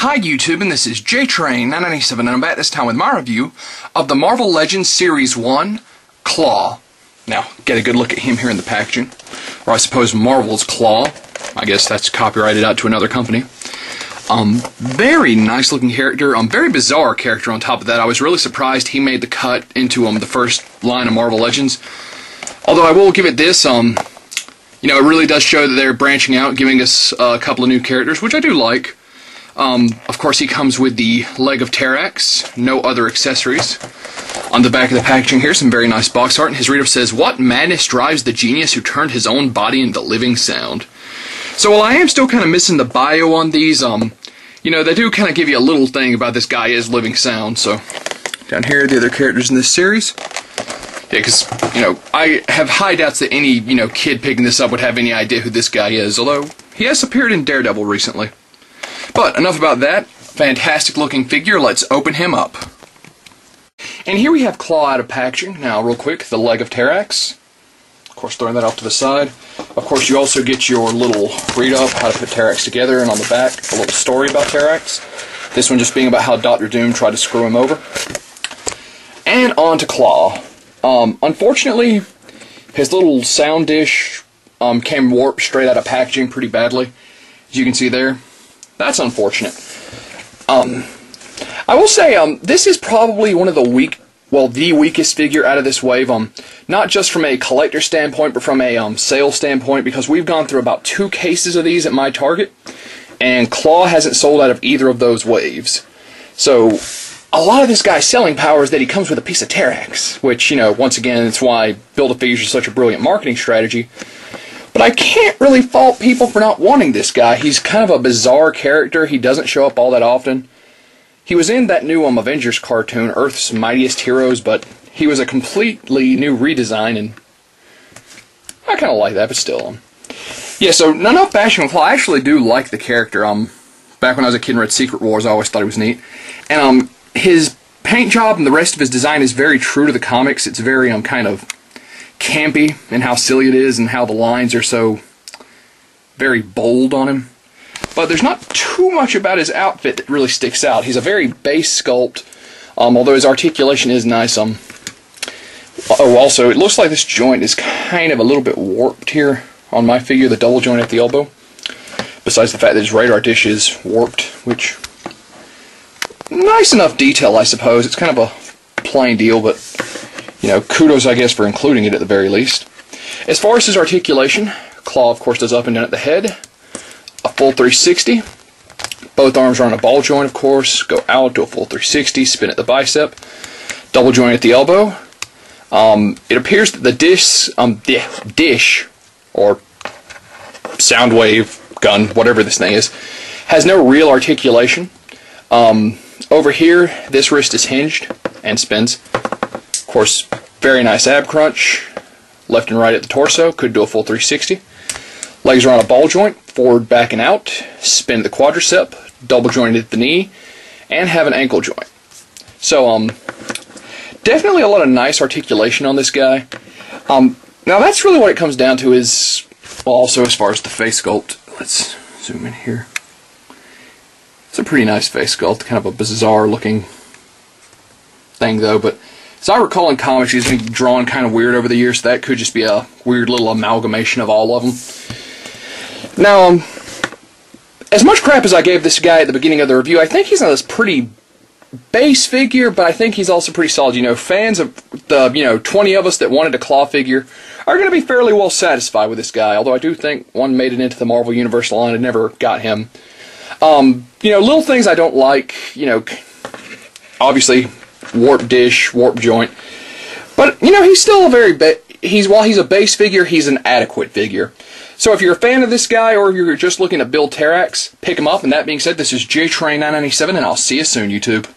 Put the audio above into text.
Hi YouTube, and this is JTrain997, and I'm back this time with my review of the Marvel Legends Series 1, Klaw. Now, get a good look at him here in the packaging. Or I suppose Marvel's Klaw. I guess that's copyrighted out to another company. Very nice looking character, very bizarre character on top of that. I was really surprised he made the cut into the first line of Marvel Legends. Although I will give it this, you know, it really does show that they're branching out, giving us a couple of new characters, which I do like. Of course, he comes with the leg of Terrax, no other accessories. On the back of the packaging here, some very nice box art, and his reader says, "What madness drives the genius who turned his own body into living sound?" So while I am still kind of missing the bio on these, you know, they do kind of give you a little thing about this guy is living sound. So down here are the other characters in this series. Yeah, because, you know, I have high doubts that any, you know, kid picking this up would have any idea who this guy is, although he has appeared in Daredevil recently. But enough about that. Fantastic looking figure. Let's open him up. And here we have Klaw out of packaging. Now, real quick, the leg of Terrax. Of course, throwing that off to the side. Of course, you also get your little read-up, how to put Terrax together, and on the back, a little story about Terrax. This one just being about how Dr. Doom tried to screw him over. And on to Klaw. Unfortunately, his little sound dish came warped straight out of packaging pretty badly. As you can see there. That's unfortunate. I will say, this is probably one of the the weakest figure out of this wave. Not just from a collector standpoint, but from a sales standpoint, because we've gone through about 2 cases of these at my Target, and Klaw hasn't sold out of either of those waves. So, a lot of this guy's selling power is that he comes with a piece of Terrax, which, you know, once again, it's why Build-A-Figures is such a brilliant marketing strategy. But I can't really fault people for not wanting this guy. He's kind of a bizarre character. He doesn't show up all that often. He was in that new Avengers cartoon, Earth's Mightiest Heroes, but he was a completely new redesign, and I kind of like that, but still. Yeah, so enough bashing on Klaw. I actually do like the character. Back when I was a kid and read Secret Wars, I always thought he was neat. And his paint job and the rest of his design is very true to the comics. It's very kind of campy in how silly it is and how the lines are so very bold on him. But there's not too much about his outfit that really sticks out. He's a very base sculpt, although his articulation is nice. Oh, also, it looks like this joint is kind of a little bit warped here on my figure, the double joint at the elbow. Besides the fact that his radar dish is warped, which, nice enough detail, I suppose. It's kind of a plain deal, but, you know, kudos, I guess, for including it at the very least. As far as his articulation, Klaw, of course, does up and down at the head. A full 360. Both arms are on a ball joint, of course. Go out to a full 360. Spin at the bicep. Double joint at the elbow. It appears that the dish, or sound wave gun, whatever this thing is, has no real articulation. Over here, this wrist is hinged and spins. Of course, very nice ab crunch. Left and right at the torso. Could do a full 360. Legs are on a ball joint, forward, back, and out. Spin at the quadricep, double jointed at the knee, and have an ankle joint. So, definitely a lot of nice articulation on this guy. Now that's really what it comes down to is, well, also as far as the face sculpt. Let's zoom in here. It's a pretty nice face sculpt, kind of a bizarre looking thing though, but as I recall in comics, he's been drawn kind of weird over the years, so that could just be a weird little amalgamation of all of them. Now, as much crap as I gave this guy at the beginning of the review, I think he's a pretty base figure, but I think he's also pretty solid. You know, fans of the, 20 of us that wanted a Klaw figure are going to be fairly well satisfied with this guy, although I do think one made it into the Marvel Universe line and never got him. Little things I don't like, obviously, warp dish, warp joint. But, he's still a while he's a base figure, he's an adequate figure. So if you're a fan of this guy, or if you're just looking to build Terrax, pick him up. And that being said, this is JTrain997, and I'll see you soon, YouTube.